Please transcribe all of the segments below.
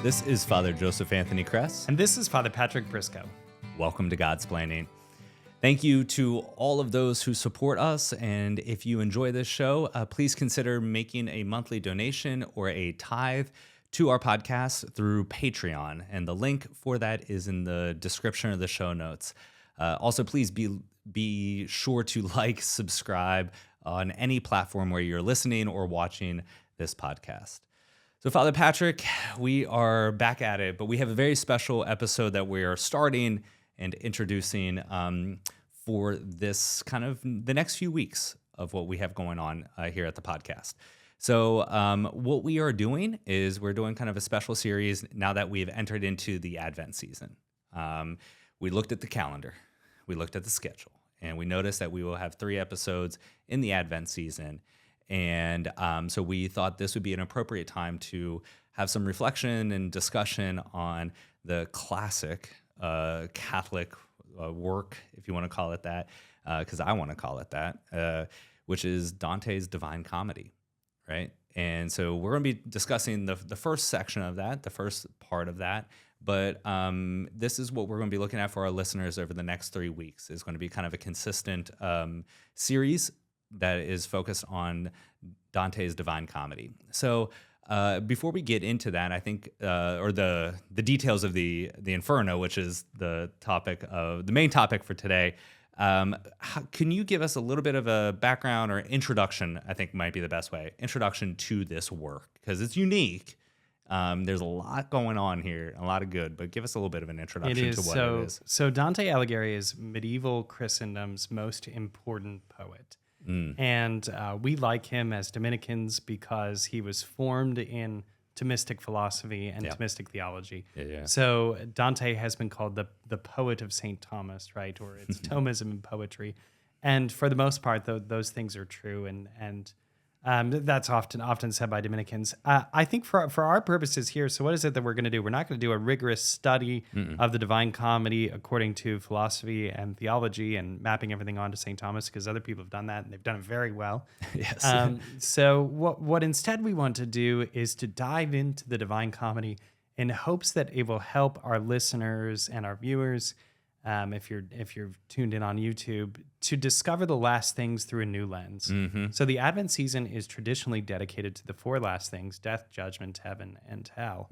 This is Father Joseph Anthony Kress. And this is Father Patrick Briscoe. Welcome to Godsplaining. Thank you to all of those who support us. And if you enjoy this show, please consider making a monthly donation or a tithe to our podcast through Patreon. And the link for that is in the description of the show notes. Also, please be sure to like, subscribe on any platform where you're listening or watching this podcast. So, Father Patrick, we are back at it, but we have a very special episode that we are starting and introducing for this kind of the next few weeks of what we have going on here at the podcast. So what we are doing is we're doing kind of a special series now that we've entered into the Advent season. We looked at the calendar, we looked at the schedule, and we noticed that we will have 3 episodes in the Advent season. And so we thought this would be an appropriate time to have some reflection and discussion on the classic Catholic work, if you want to call it that, because I want to call it that, which is Dante's Divine Comedy, right? And so we're going to be discussing the first section of that, the first part of that. But this is what we're going to be looking at for our listeners over the next 3 weeks. It's going to be kind of a consistent series that is focused on Dante's Divine Comedy. So before we get into that, I think, or the details of the Inferno, which is the main topic for today, can you give us a little bit of a background or introduction? I think might be the best way. Introduction to this work, because it's unique. There's a lot going on here, a lot of good, but give us a little bit of an introduction to what it is. So Dante Alighieri is medieval Christendom's most important poet. And we like him as Dominicans because he was formed in Thomistic philosophy and Thomistic theology. Yeah. So Dante has been called the poet of St. Thomas, right? Or it's Thomism in poetry. And for the most part, those things are true. And that's often said by Dominicans. I think for our purposes here, so what is it that we're going to do? We're not going to do a rigorous study of the Divine Comedy according to philosophy and theology and mapping everything onto St. Thomas, because other people have done that and they've done it very well. Yes. So what instead we want to do is to dive into the Divine Comedy in hopes that it will help our listeners and our viewers, if you're tuned in on YouTube, to discover the last things through a new lens. So the Advent season is traditionally dedicated to the 4 last things: death, judgment, heaven, and hell.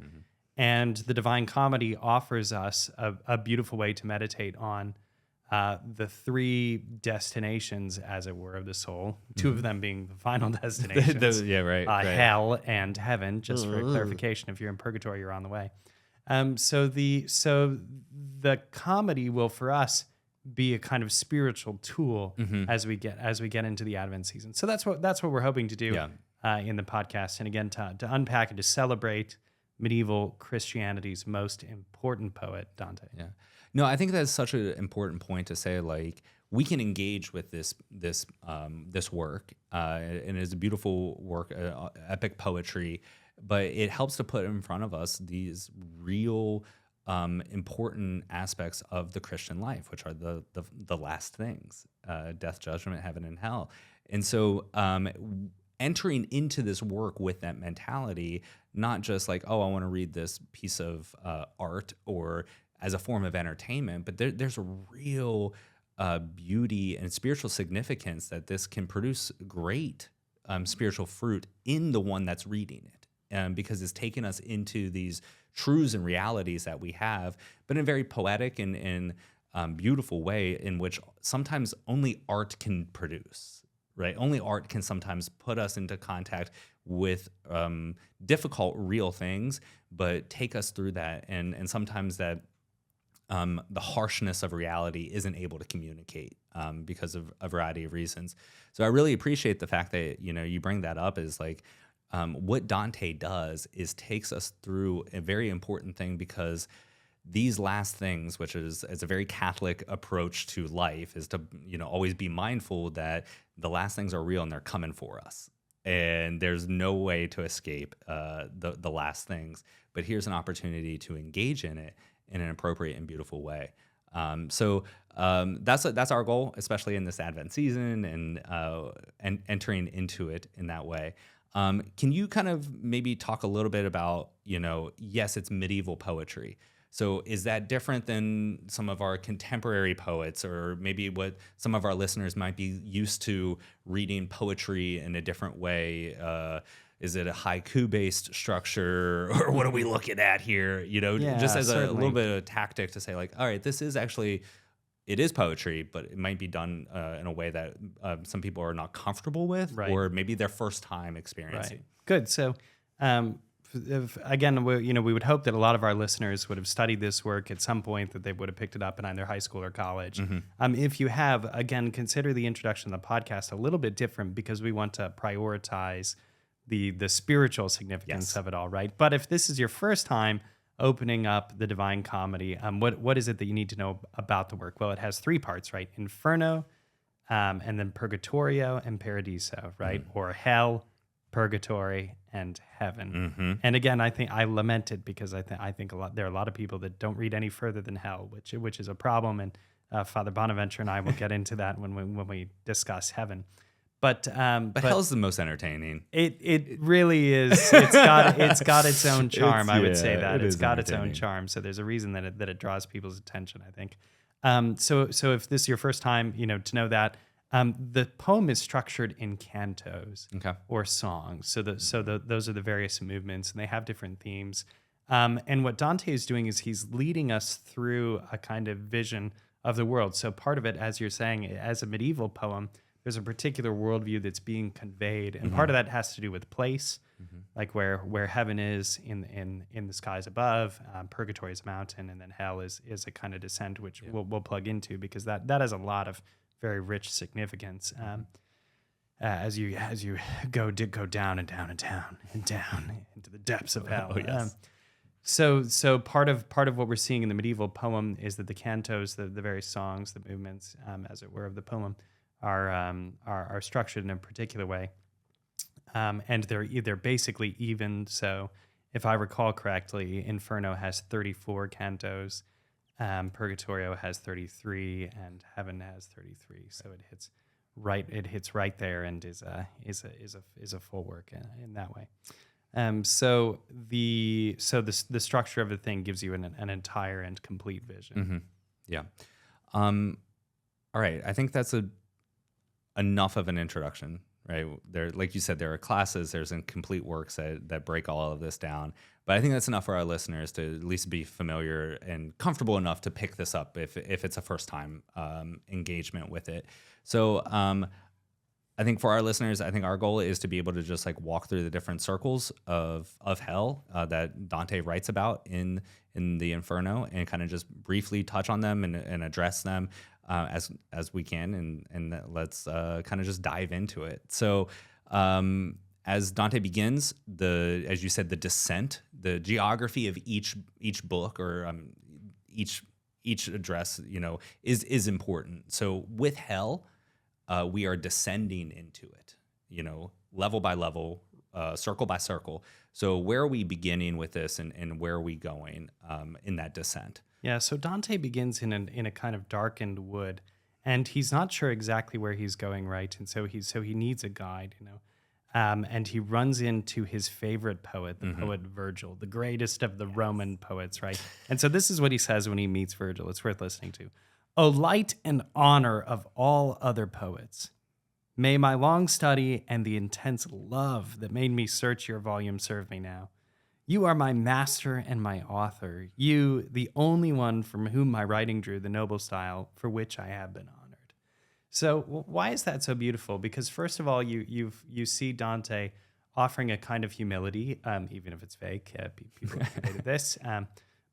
And the Divine Comedy offers us a beautiful way to meditate on the 3 destinations, as it were, of the soul, 2 of them being the final destinations. Right. Hell and heaven, just for clarification. If you're in Purgatorio, you're on the way. So the comedy will, for us, be a kind of spiritual tool as we get into the Advent season. So that's what we're hoping to do in the podcast, and again to unpack and to celebrate medieval Christianity's most important poet, Dante. Yeah, no, I think that's such an important point to say. Like, we can engage with this work, and it's a beautiful work, epic poetry. But it helps to put in front of us these real important aspects of the Christian life, which are the last things: death, judgment, heaven, and hell. And so entering into this work with that mentality, not just like, oh, I want to read this piece of art or as a form of entertainment, but there's a real beauty and spiritual significance that this can produce great spiritual fruit in the one that's reading it. Because it's taken us into these truths and realities that we have, but in a very poetic and beautiful way, in which sometimes only art can produce, right? Only art can sometimes put us into contact with difficult, real things, but take us through that. And sometimes that the harshness of reality isn't able to communicate because of a variety of reasons. So I really appreciate the fact that, you bring that up, is like, what Dante does is takes us through a very important thing, because these last things, which is a very Catholic approach to life, is to always be mindful that the last things are real and they're coming for us, and there's no way to escape the last things. But here's an opportunity to engage in it in an appropriate and beautiful way. That's our goal, especially in this Advent season and entering into it in that way. Can you kind of maybe talk a little bit about, yes, it's medieval poetry. So is that different than some of our contemporary poets, or maybe what some of our listeners might be used to reading poetry in a different way? Is it a haiku-based structure, or what are we looking at here? Yeah, Just as a certainly. little bit of a tactic to say, like, all right, this is actually, it is poetry, but it might be done in a way that some people are not comfortable with, Right. or maybe their first time experiencing. Right. Good. So, again, we would hope that a lot of our listeners would have studied this work at some point, that they would have picked it up in either high school or college. If you have, again, consider the introduction of the podcast a little bit different, because we want to prioritize the spiritual significance Yes. of it all, right? But if this is your first time opening up the Divine Comedy, what is it that you need to know about the work? Well, it has 3 parts, right? Inferno, and then Purgatorio and Paradiso, right? Or hell, purgatory, and heaven. And again, I think I lament it, because I think there are a lot of people that don't read any further than hell, which is a problem. And Father Bonaventure and I will get into that when we discuss heaven. But hell's the most entertaining. It really is. It's got its own charm. I would say that it it's is got its own entertaining. charm. So there's a reason that it draws people's attention, I think. So if this is your first time, to know that the poem is structured in cantos Okay. or songs. So those are the various movements, and they have different themes. And what Dante is doing is he's leading us through a kind of vision of the world. So part of it, as you're saying, as a medieval poem, there's a particular worldview that's being conveyed, and part of that has to do with place, like where heaven is in the skies above, purgatory is a mountain, and then hell is a kind of descent, which we'll plug into, because that has a lot of very rich significance. As you go down and down and down and down into the depths of hell. Oh, yes. So part of what we're seeing in the medieval poem is that the cantos, the various songs, the movements, as it were, of the poem are structured in a particular way, and they're basically even. So, if I recall correctly, Inferno has 34 cantos, Purgatorio has 33, and Heaven has 33. So it hits right there, and is a full work in that way. So the structure of the thing gives you an entire and complete vision. Yeah. All right. I think that's enough of an introduction, right? There, like you said, there are classes, there's complete works that break all of this down. But I think that's enough for our listeners to at least be familiar and comfortable enough to pick this up if it's a first time engagement with it. So I think for our listeners, I think our goal is to be able to just like walk through the different circles of hell that Dante writes about in the Inferno, and kind of just briefly touch on them and address them as we can, and let's kind of just dive into it. So as Dante begins, as you said, the descent, the geography of each book, or each address, is important. So with hell, we are descending into it, level by level, circle by circle. So where are we beginning with this, and where are we going in that descent? Yeah, so Dante begins in a kind of darkened wood, and he's not sure exactly where he's going, right? And so he needs a guide, and he runs into his favorite poet, the poet Virgil, the greatest of the Roman poets, right? And so this is what he says when he meets Virgil. It's worth listening to. O light and honor of all other poets, may my long study and the intense love that made me search your volume serve me now. You are my master and my author, you, the only one from whom my writing drew the noble style for which I have been honored. So why is that so beautiful? Because first of all, you see Dante offering a kind of humility, even if it's fake. People have debated this,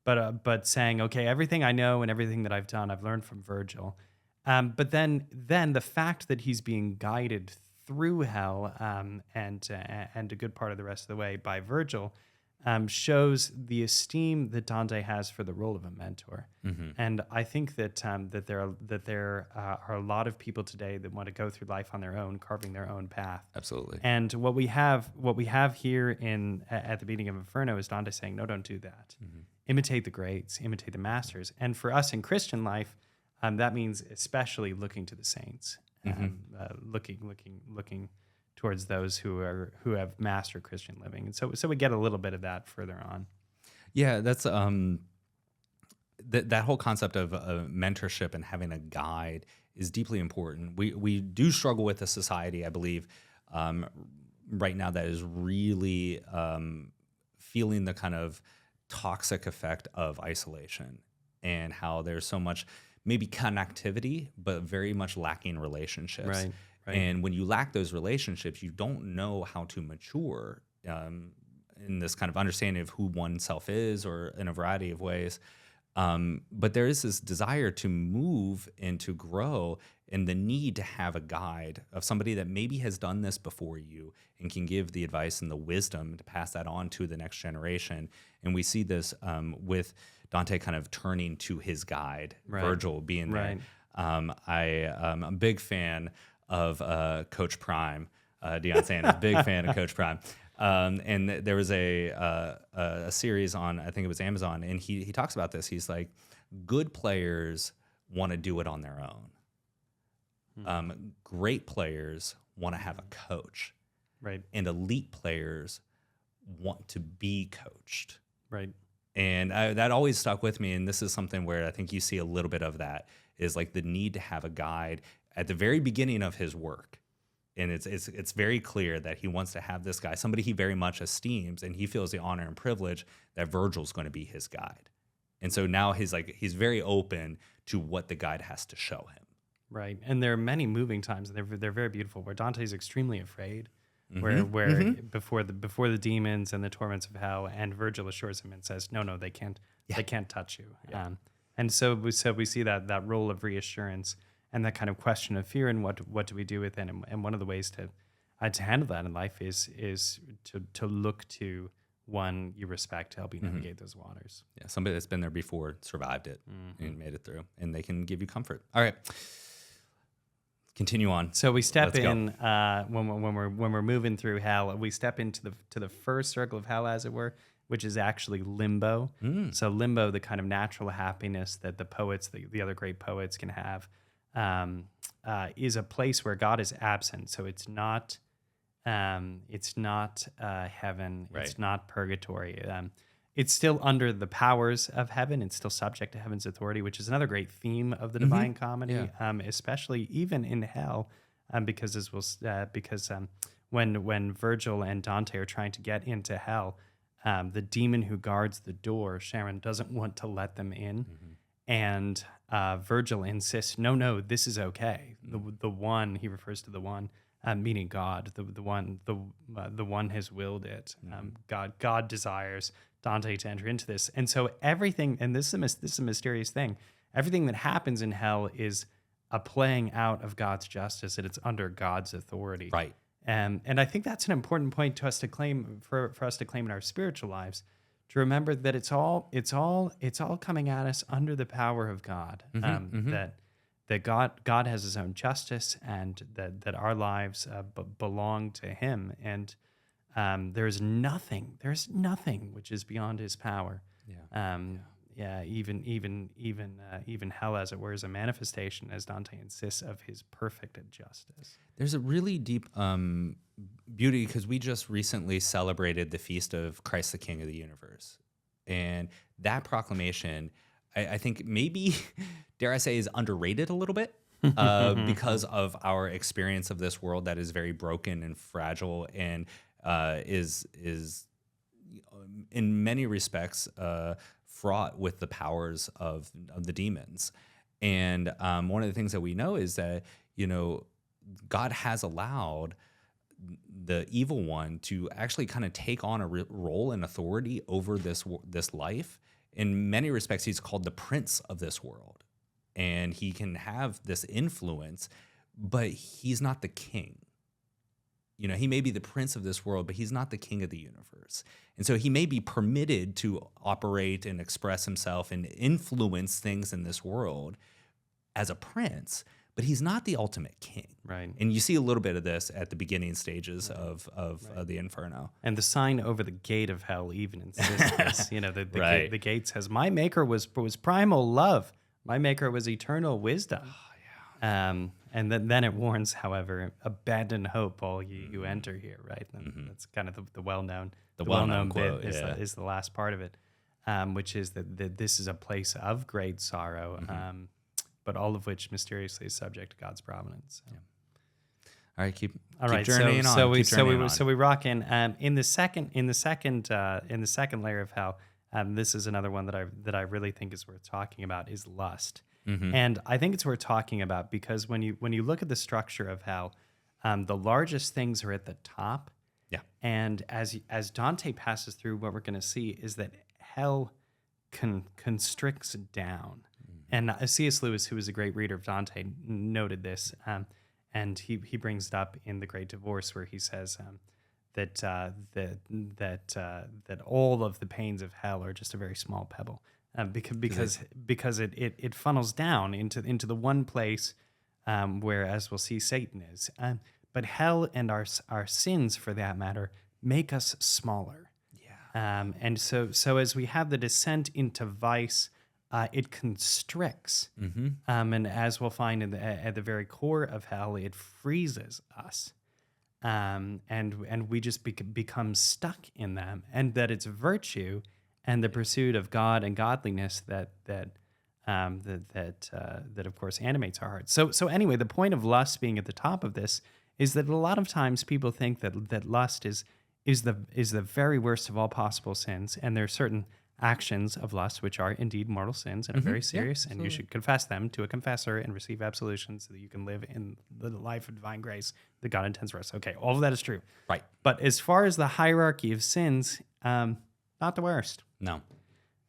but saying, okay, everything I know and everything that I've done, I've learned from Virgil. But then the fact that he's being guided through hell and a good part of the rest of the way by Virgil shows the esteem that Dante has for the role of a mentor. And I think that there are a lot of people today that want to go through life on their own, carving their own path. Absolutely. And what we have here at the beginning of Inferno is Dante saying, no, don't do that. Imitate the greats, imitate the masters. And for us in Christian life, that means especially looking to the saints, looking towards those who have mastered Christian living. And so we get a little bit of that further on. Yeah, that's that whole concept of mentorship and having a guide is deeply important. We do struggle with a society, I believe, right now that is really feeling the kind of toxic effect of isolation, and how there's so much maybe connectivity, but very much lacking relationships. Right. And when you lack those relationships, you don't know how to mature in this kind of understanding of who oneself is, or in a variety of ways. But there is this desire to move and to grow, and the need to have a guide of somebody that maybe has done this before you and can give the advice and the wisdom to pass that on to the next generation. And we see this with Dante kind of turning to his guide, Virgil being there. I'm a big fan of Coach Prime, Deion Sanders, big fan of Coach Prime. And there was a series on, I think it was Amazon, and he talks about this. He's like, good players want to do it on their own. Great players want to have a coach. Right. And elite players want to be coached. Right. And that always stuck with me. And this is something where I think you see a little bit of that, is like the need to have a guide at the very beginning of his work. And it's very clear that he wants to have this guy, somebody he very much esteems, and he feels the honor and privilege that Virgil's going to be his guide. And so now he's very open to what the guide has to show him. Right. And there are many moving times, and they're very beautiful, where Dante's extremely afraid, where before the demons and the torments of hell, and Virgil assures him and says, no, they can't touch you. Yeah. And so we see that role of reassurance and that kind of question of fear, and what do we do with it? And one of the ways to handle that in life is to look to one you respect to help you navigate those waters. Yeah, somebody that's been there before, survived it, and made it through, and they can give you comfort. All right, continue on. So we step in when we're moving through hell. We step into the first circle of hell, as it were, which is actually Limbo. So Limbo, the kind of natural happiness that the poets, the other great poets, can have, is a place where God is absent. So it's not heaven. Right. It's not purgatory. It's still under the powers of heaven. It's still subject to heaven's authority, which is another great theme of the Divine Comedy, especially even in hell, because when Virgil and Dante are trying to get into hell, the demon who guards the door, Sharon, doesn't want to let them in. And Virgil insists, no, this is okay. The one, he refers to the one, meaning God. The one has willed it. God desires Dante to enter into this. And so everything, and this is a mysterious thing, everything that happens in hell is a playing out of God's justice, and it's under God's authority. Right. And I think that's an important point to us to claim, for us to claim in our spiritual lives, to remember that it's all coming at us under the power of God. That God has His own justice, and that our lives belong to Him, and there's nothing which is beyond His power. Even hell, as it were, is a manifestation, as Dante insists, of His perfect justice. There's a really deep beauty, because we just recently celebrated the feast of Christ the King of the universe. And that proclamation, I think maybe, dare I say, is underrated a little bit because of our experience of this world that is very broken and fragile, and is in many respects fraught with the powers of the demons. And one of the things that we know is that, God has allowed the evil one to actually kind of take on a role and authority over this life. In many respects, he's called the prince of this world, and he can have this influence, but he's not the king. he may be the prince of this world, but he's not the king of the universe. And so he may be permitted to operate and express himself and influence things in this world as a prince, but he's not the ultimate king. Right. And you see a little bit of this at the beginning stages of the Inferno. And the sign over the gate of hell even insists this. The gate says, "My maker was primal love. My maker was eternal wisdom." Oh, yeah. And then it warns, however, abandon hope, all ye who enter here. Right. And that's kind of the well-known quote, bit is the last part of it, which is that this is a place of great sorrow. But all of which mysteriously is subject to God's providence. So. Yeah. All right, keep journeying on. So we rock in. In the second layer of hell, this is another one that I really think is worth talking about, is lust. And I think it's worth talking about because when you look at the structure of hell, the largest things are at the top. Yeah. And as Dante passes through, what we're going to see is that hell constricts down. And C.S. Lewis, who was a great reader of Dante, noted this, and he brings it up in The Great Divorce, where he says that all of the pains of hell are just a very small pebble, because it funnels down into the one place where, as we'll see, Satan is. But hell and our sins, for that matter, make us smaller. Yeah. And so as we have the descent into vice. It constricts, and as we'll find at the very core of hell, it freezes us, and we just become stuck in them. And that it's virtue and the pursuit of God and godliness that of course animates our hearts. So anyway, the point of lust being at the top of this is that a lot of times people think that lust is the very worst of all possible sins, and there are certain actions of lust which are indeed mortal sins and are very serious, and you should confess them to a confessor and receive absolution so that you can live in the life of divine grace that God intends for us. Okay, all of that is true. Right. But as far as the hierarchy of sins, not the worst. No.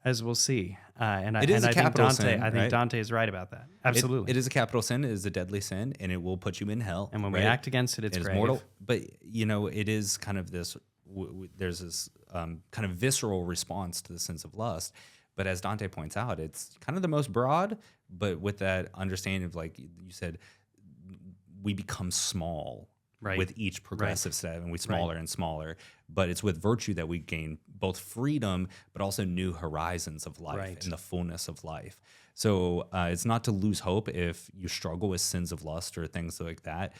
As we'll see. And it is a capital sin, I think Dante is right about that. Absolutely. It is a capital sin. It is a deadly sin, and it will put you in hell. And when we act against it, it's grave. Mortal. But, it is kind of this... there's this kind of visceral response to the sense of lust. But as Dante points out, it's kind of the most broad, but with that understanding of, like you said, we become small with each progressive step, and we smaller and smaller. But it's with virtue that we gain both freedom, but also new horizons of life and the fullness of life. So it's not to lose hope if you struggle with sins of lust or things like that.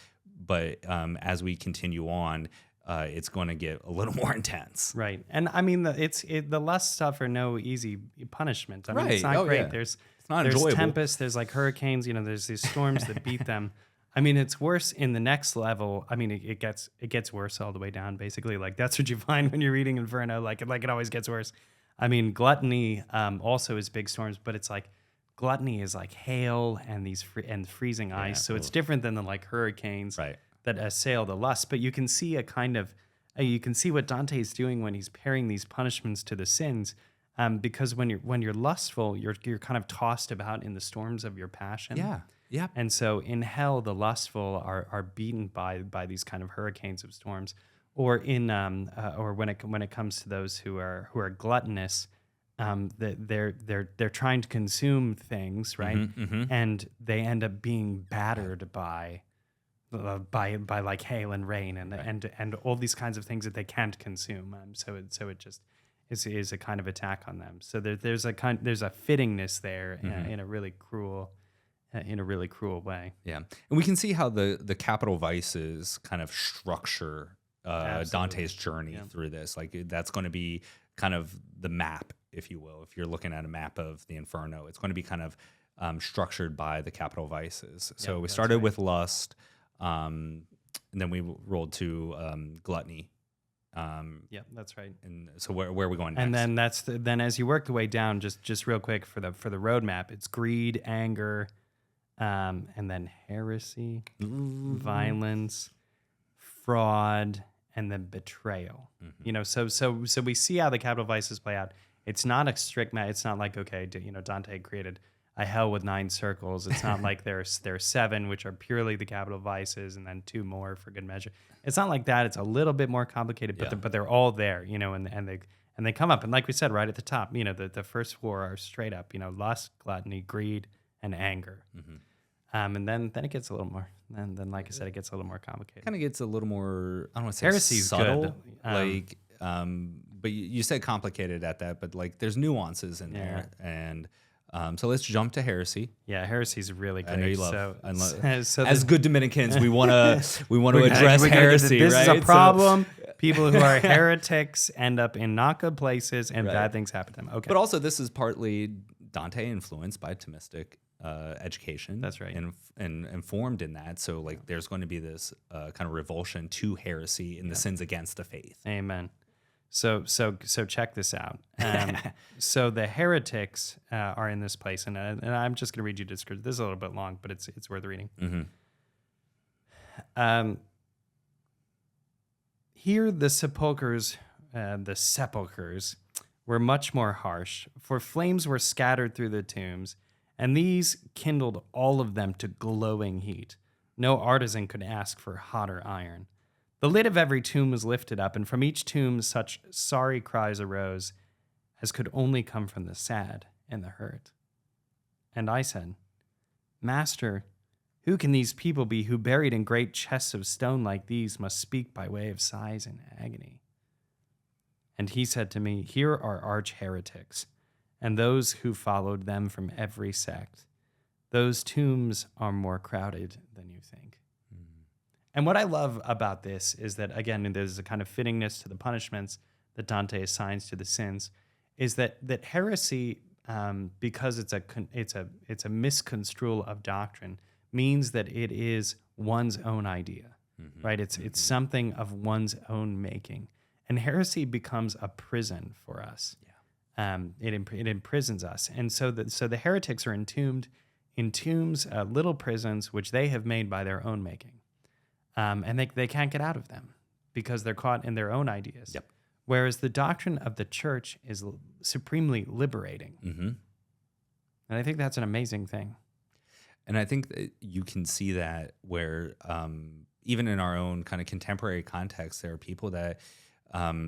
But as we continue on, it's going to get a little more intense. Right. And I mean, the lust stuff are no easy punishment. I mean, it's not great. Yeah. There's enjoyable. tempests, there's like hurricanes, there's these storms that beat them. I mean, it's worse in the next level. I mean, it gets worse all the way down, basically. Like, that's what you find when you're reading Inferno. Like it always gets worse. I mean, gluttony also is big storms, but it's like gluttony is like hail and and freezing ice. So it's different than the like hurricanes that assail the lust. But you can see you can see what Dante is doing when he's pairing these punishments to the sins. Because when you're lustful, you're kind of tossed about in the storms of your passion. Yeah. Yeah. And so in hell, the lustful are beaten by these kind of hurricanes of storms, or when it comes to those who are gluttonous, they're trying to consume things, right? And they end up being battered by like hail and rain and all these kinds of things that they can't consume. So it just is a kind of attack on them. So there's a fittingness there in a really cruel way. Yeah, and we can see how the capital vices kind of structure Dante's journey through this. Like, that's going to be kind of the map, if you will. If you're looking at a map of the Inferno, it's going to be kind of structured by the capital vices. So we started with lust, and then we rolled to gluttony. Yeah, that's right. And so where are we going next? And then then as you work the way down, just real quick for the roadmap, it's greed, anger, and then heresy, violence, fraud, and then betrayal. So we see how the capital vices play out. It's not a strict it's not like, okay, Dante created a hell with 9 circles. It's not like there's 7, which are purely the capital vices, and then 2 more for good measure. It's not like that. It's a little bit more complicated, but they're all there, and they come up. And like we said right at the top, the first 4 are straight up, lust, gluttony, greed, and anger. And then it gets a little more. And then, like I said, it gets a little more complicated. Kind of gets a little more, I don't want to say Heresy's subtle, good. But you said complicated at that, but like there's nuances in there. And so let's jump to heresy. Yeah, heresy's really great. I know you love. So as good Dominicans, we want to address heresy. This right? is a problem. People who are heretics end up in not good places, and bad things happen to them. Okay, but also this is partly Dante influenced by Thomistic education. That's right, and informed in that. So like, there's going to be this kind of revulsion to heresy in the sins against the faith. Amen. So check this out. So the heretics are in this place, and I'm just going to read you this. This is a little bit long, but it's worth reading. Here the sepulchres were much more harsh, for flames were scattered through the tombs, and these kindled all of them to glowing heat. No artisan could ask for hotter iron. The lid of every tomb was lifted up, and from each tomb such sorry cries arose as could only come from the sad and the hurt. And I said, Master, who can these people be who, buried in great chests of stone like these, must speak by way of sighs and agony? And he said to me, Here are arch heretics, and those who followed them from every sect. Those tombs are more crowded than you think. And what I love about this is that, again, there's a kind of fittingness to the punishments that Dante assigns to the sins, is that heresy, because it's a misconstrual of doctrine, means that it is one's own idea, right? It's something of one's own making, and heresy becomes a prison for us. It imprisons us, and so the heretics are entombed in tombs, little prisons which they have made by their own making. And they can't get out of them because they're caught in their own ideas. Yep. Whereas the doctrine of the church is supremely liberating. And I think that's an amazing thing. And I think that you can see that where even in our own kind of contemporary context, there are people that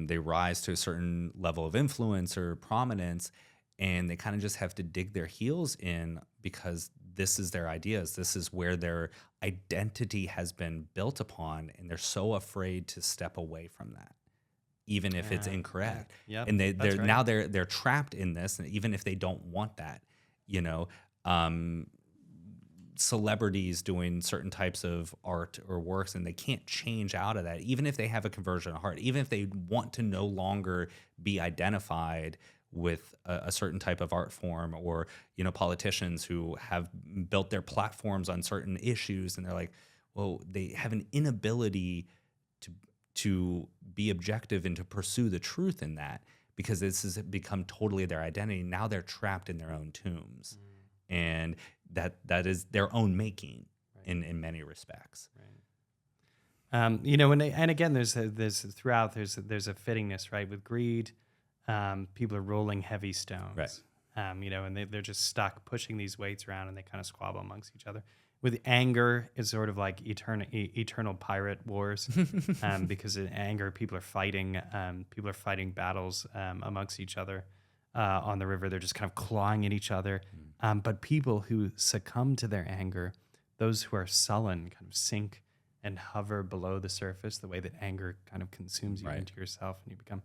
they rise to a certain level of influence or prominence, and they kind of just have to dig their heels in because this is their ideas. This is where their identity has been built upon, and they're so afraid to step away from that, even if it's incorrect. And they're right. Now they're trapped in this, and even if they don't want that, celebrities doing certain types of art or works, and they can't change out of that, even if they have a conversion of heart, even if they want to no longer be identified with a certain type of art form, or politicians who have built their platforms on certain issues, and they're like, well, they have an inability to be objective and to pursue the truth in that, because this has become totally their identity. Now they're trapped in their own tombs, and that is their own making, right, in many respects. Right. And again, there's a fittingness, right, with greed. People are rolling heavy stones, right? And they're just stuck pushing these weights around, and they kind of squabble amongst each other. With anger, it's sort of like eternal pirate wars, because in anger, people are fighting battles amongst each other on the river. They're just kind of clawing at each other. But people who succumb to their anger, those who are sullen, kind of sink and hover below the surface, the way that anger kind of consumes you into yourself, and you become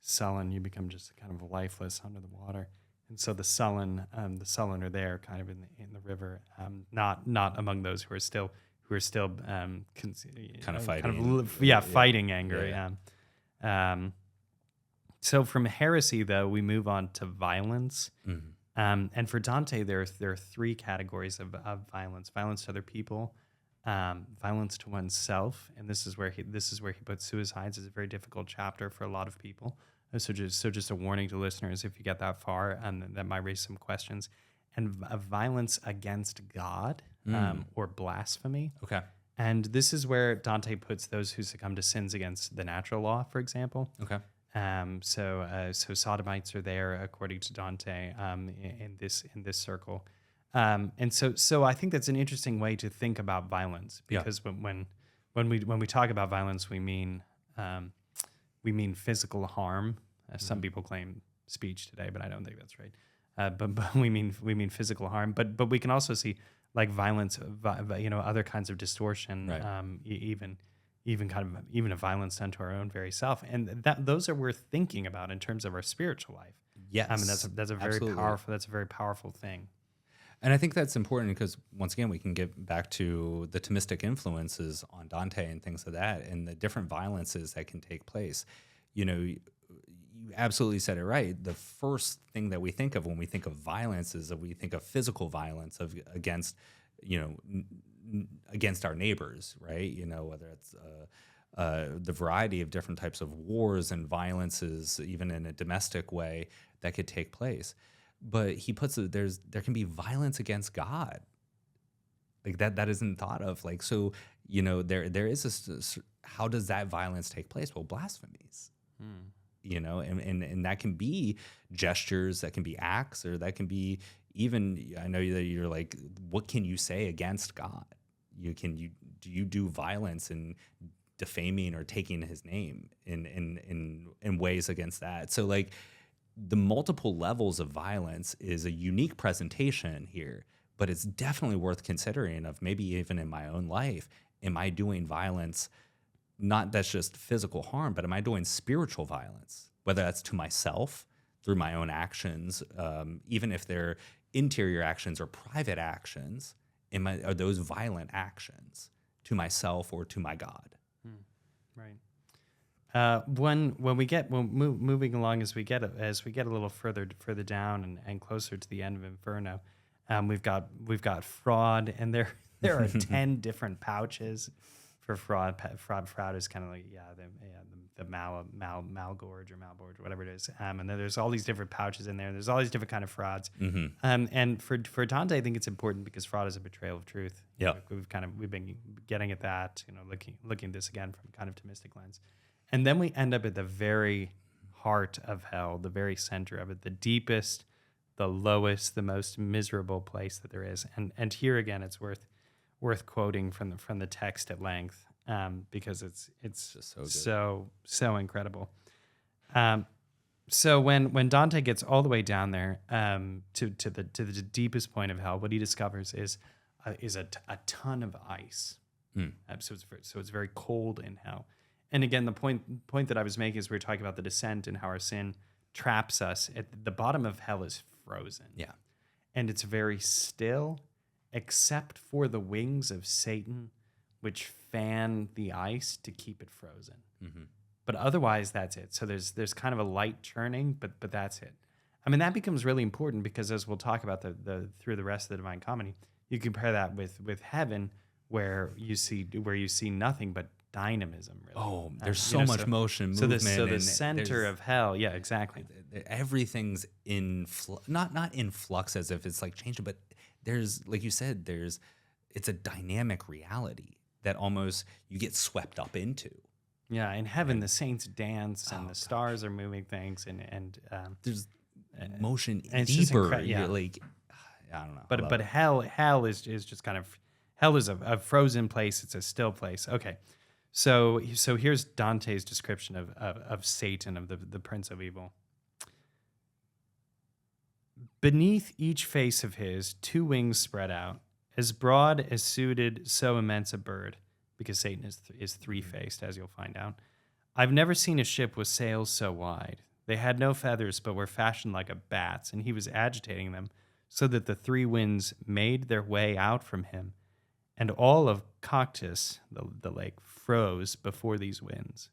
sullen. You become just kind of lifeless under the water. And so the sullen are there, kind of in the river, not among those who are still kind of fighting, fighting anger. So from heresy, though, we move on to violence. And for Dante, there are 3 categories of violence: violence to other people, violence to oneself, and this is where he puts suicides. It's a very difficult chapter for a lot of people. So just a warning to listeners, if you get that far, that might raise some questions. And a violence against God, or blasphemy. Okay. And this is where Dante puts those who succumb to sins against the natural law, for example. Okay. So sodomites are there, according to Dante, in this circle. And so I think that's an interesting way to think about violence, because when we talk about violence, we mean physical harm. Some people claim speech today, but I don't think that's right. But we mean physical harm. But we can also see like violence, other kinds of distortion, Right. even a violence done to our own very self, and those are worth thinking about in terms of our spiritual life. Yes. I mean, that's a very absolutely. powerful. That's a very powerful thing. And I think that's important because, once again, we can get back to the Thomistic influences on Dante and things like that, and the different violences that can take place. You absolutely said it right. The first thing that we think of when we think of violence is that we think of physical violence against, against our neighbors, right? Whether it's the variety of different types of wars and violences, even in a domestic way, that could take place. But he puts it, there can be violence against God, like that isn't thought of. Like, so there is this. How does that violence take place? Well, blasphemies. And that can be gestures, that can be acts, or that can be even. I know that you're like, what can you say against God? Do you do violence in defaming or taking his name in ways against that? So like, the multiple levels of violence is a unique presentation here, but it's definitely worth considering of maybe even in my own life, am I doing violence? Not that's just physical harm, but am I doing spiritual violence? Whether that's to myself through my own actions, even if they're interior actions or private actions, are those violent actions to myself or to my God? Right. When moving along as we get a little further down and closer to the end of Inferno, we've got fraud, and there are 10 different pouches for fraud. Fraud is kind of like the Malgorge or Malborge, whatever it is. And then there's all these different pouches in there. There's all these different kind of frauds. And for Dante, I think it's important because fraud is a betrayal of truth. Yeah, we've been getting at that. Looking at this again from kind of Thomistic lens. And then we end up at the very heart of hell, the very center of it, the deepest, the lowest, the most miserable place that there is. And here again, it's worth quoting from the text at length, because it's just so incredible. So when Dante gets all the way down there, to the deepest point of hell, what he discovers is a ton of ice. So it's very cold in hell. And again, the point that I was making is we were talking about the descent and how our sin traps us. At the bottom of hell is frozen. Yeah. And it's very still, except for the wings of Satan, which fan the ice to keep it frozen. But otherwise, that's it. So there's kind of a light churning, but that's it. I mean, that becomes really important because, as we'll talk about through the rest of the Divine Comedy, you compare that with heaven, where you see nothing but dynamism. Really. Oh, there's so much motion, movement. So the center of hell, yeah, exactly. Everything's in not in flux as if it's like changing, but there's, like you said, it's a dynamic reality that almost you get swept up into. Yeah, in heaven, the saints dance and the stars are moving things, and there's motion and deeper. Yeah. Like, I don't know. But hell is just kind of, hell is a frozen place. It's a still place. Okay. So here's Dante's description of Satan, of the prince of evil. Beneath each face of his, 2 wings spread out, as broad as suited so immense a bird, because Satan is 3-faced, as you'll find out. I've never seen a ship with sails so wide. They had no feathers, but were fashioned like a bat's, and he was agitating them, so that the 3 winds made their way out from him, and all of Coctis, the lake, froze before these winds.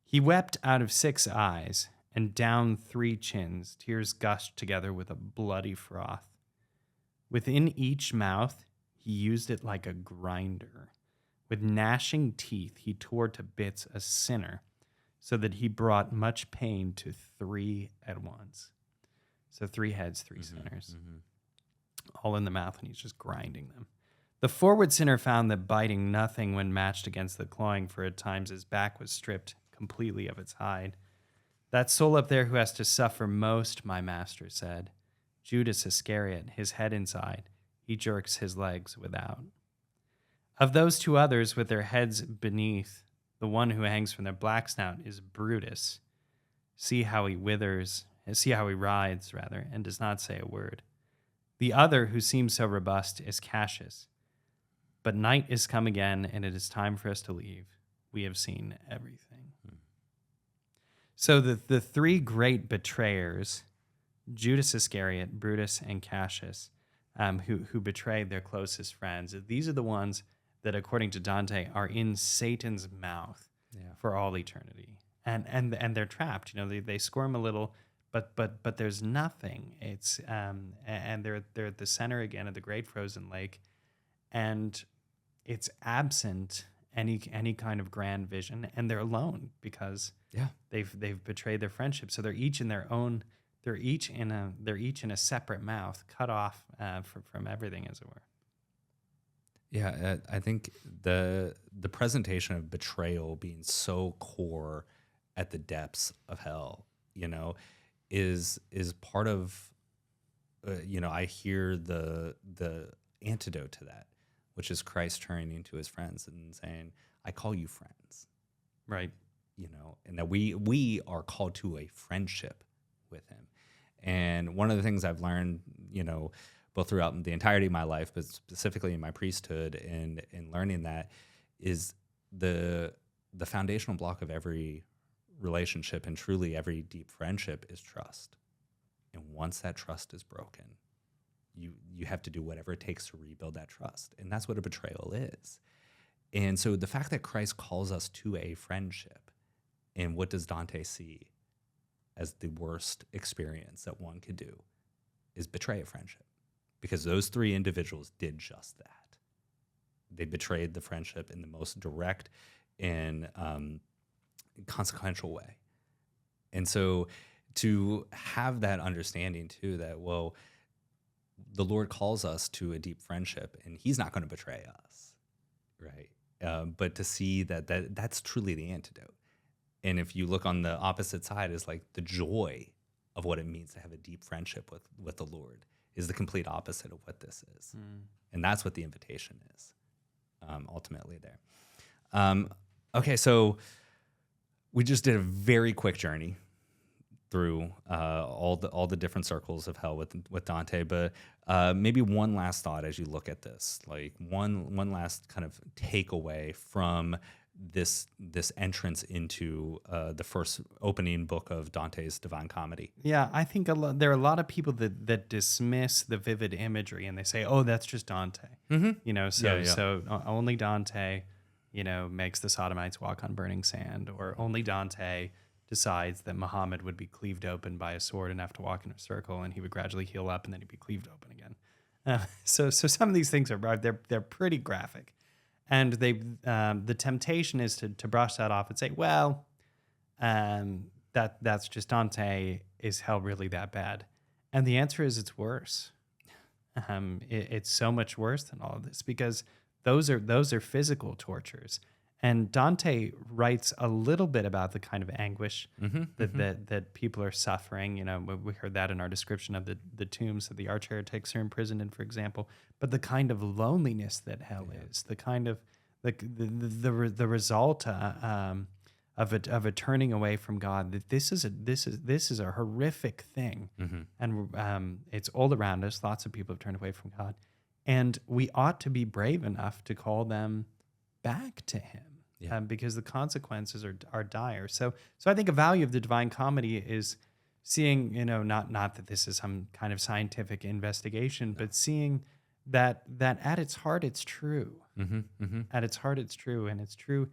He wept out of 6 eyes, and down 3 chins, tears gushed together with a bloody froth. Within each mouth, he used it like a grinder. With gnashing teeth, he tore to bits a sinner, so that he brought much pain to 3 at once. So 3 heads, 3 sinners, all in the mouth, and he's just grinding them. The forward sinner found that biting nothing when matched against the clawing, for at times his back was stripped completely of its hide. That soul up there who has to suffer most, my master said, Judas Iscariot, his head inside, he jerks his legs without. Of those two others with their heads beneath, the one who hangs from their black snout is Brutus. See how he rides, and does not say a word. The other, who seems so robust, is Cassius. But night is come again, and it is time for us to leave. We have seen everything. So the three great betrayers, Judas Iscariot, Brutus, and Cassius, who betrayed their closest friends, these are the ones that, according to Dante, are in Satan's mouth for all eternity, and they're trapped. They squirm a little, but there's nothing. It's and they're at the center again of the great frozen lake, and it's absent any kind of grand vision, and they're alone because they've betrayed their friendship. So they're each in their own. They're each in a separate mouth, cut off from everything, as it were. Yeah, I think the presentation of betrayal being so core at the depths of hell, is part of, I hear the antidote to that, which is Christ turning to his friends and saying, "I call you friends," right? And that we are called to a friendship with him. And one of the things I've learned, both throughout the entirety of my life, but specifically in my priesthood and in learning that, is the foundational block of every relationship and truly every deep friendship is trust. And once that trust is broken, you have to do whatever it takes to rebuild that trust. And that's what a betrayal is. And so the fact that Christ calls us to a friendship, and what does Dante see as the worst experience that one could do, is betray a friendship. Because those three individuals did just that. They betrayed the friendship in the most direct and consequential way. And so to have that understanding too, that, well, the Lord calls us to a deep friendship and he's not going to betray us, right? But to see that's truly the antidote. And if you look on the opposite side, is like the joy of what it means to have a deep friendship with the Lord is the complete opposite of what this is. And that's what the invitation is, ultimately there. Okay, so we just did a very quick journey through all the different circles of hell with Dante, but maybe one last thought as you look at this, like one last kind of takeaway from this entrance into the first opening book of Dante's Divine Comedy. Yeah, I think there are a lot of people that dismiss the vivid imagery and they say, "Oh, that's just Dante." Mm-hmm. So only Dante, makes the Sodomites walk on burning sand, or only Dante decides that Muhammad would be cleaved open by a sword and have to walk in a circle, and he would gradually heal up, and then he'd be cleaved open again. So some of these things they're pretty graphic. And the temptation is to brush that off and say, well, that's just Dante. Is hell really that bad? And the answer is it's worse. It's so much worse than all of this, because those are physical tortures. And Dante writes a little bit about the kind of anguish that people are suffering. We heard that in our description of the tombs that the arch heretics are imprisoned in, for example. But the kind of loneliness that hell is, the kind of the result of a turning away from God. That this is a horrific thing, and it's all around us. Lots of people have turned away from God, and we ought to be brave enough to call them back to him, because the consequences are dire. So I think a value of the Divine Comedy is seeing, not that this is some kind of scientific investigation, but seeing that at its heart it's true. At its heart it's true, and it's true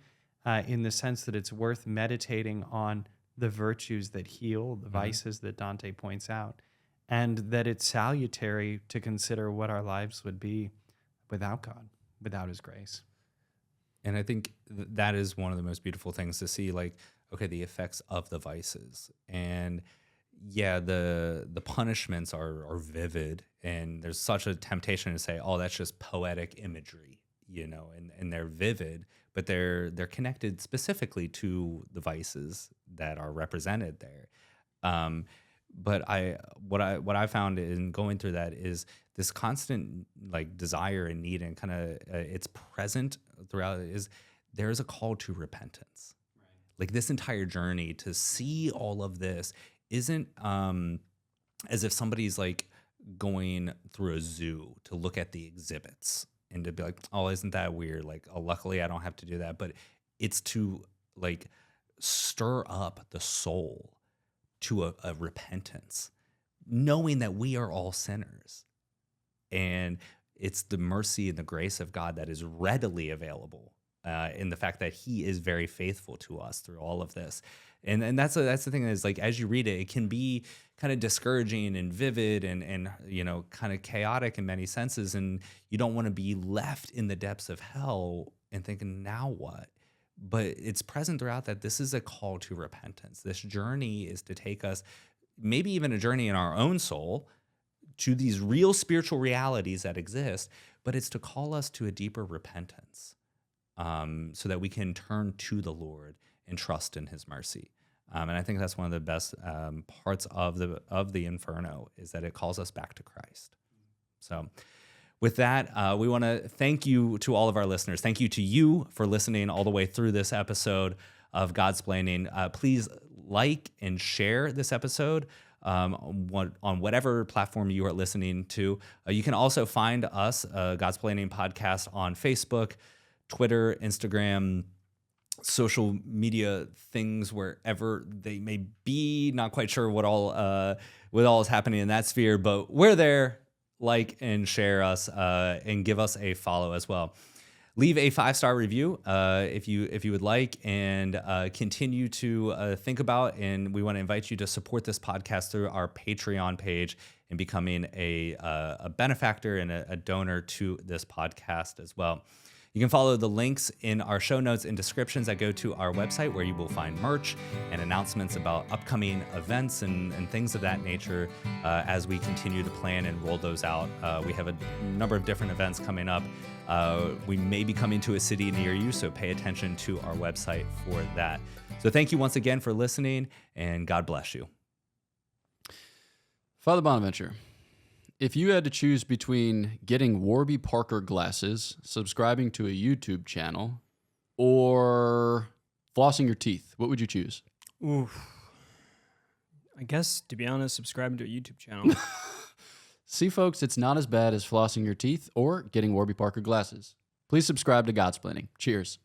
in the sense that it's worth meditating on the virtues that heal, the vices that Dante points out, and that it's salutary to consider what our lives would be without God, without his grace. And I think that is one of the most beautiful things to see, like, okay, the effects of the vices. And yeah, the punishments are vivid, and there's such a temptation to say, oh, that's just poetic imagery, and they're vivid, but they're connected specifically to the vices that are represented there. But what I found in going through that is this constant like desire and need, and kind of it's present throughout it, is there's a call to repentance. Right. Like this entire journey to see all of this isn't as if somebody's like going through a zoo to look at the exhibits and to be like, oh, isn't that weird? Like, oh, luckily I don't have to do that. But it's to like stir up the soul to a repentance, knowing that we are all sinners. And it's the mercy and the grace of God that is readily available in the fact that he is very faithful to us through all of this. And that's the thing is, like, as you read it, it can be kind of discouraging and vivid and you know, kind of chaotic in many senses. And you don't want to be left in the depths of hell and thinking, now what? But it's present throughout that this is a call to repentance. This journey is to take us, maybe even a journey in our own soul, to these real spiritual realities that exist, but it's to call us to a deeper repentance so that we can turn to the Lord and trust in his mercy. And I think that's one of the best parts of the Inferno, is that it calls us back to Christ. So with that, we want to thank you to all of our listeners. Thank you to you for listening all the way through this episode of Godsplaining. Please like and share this episode on whatever platform you are listening to. You can also find us, Godsplaining Podcast, on Facebook, Twitter, Instagram, social media things, wherever they may be. Not quite sure what all is happening in that sphere, but we're there. Like and share us and give us a follow as well. Leave a 5-star review if you would like, and continue to think about, and we want to invite you to support this podcast through our Patreon page and becoming a benefactor and a donor to this podcast as well. You can follow the links in our show notes and descriptions that go to our website, where you will find merch and announcements about upcoming events and things of that nature as we continue to plan and roll those out. We have a number of different events coming up. We may be coming to a city near you, so pay attention to our website for that. So thank you once again for listening, and God bless you. Father Bonaventure, if you had to choose between getting Warby Parker glasses, subscribing to a YouTube channel, or flossing your teeth, what would you choose? Oof. I guess, to be honest, subscribing to a YouTube channel. See, folks, it's not as bad as flossing your teeth or getting Warby Parker glasses. Please subscribe to Godsplaining. Cheers.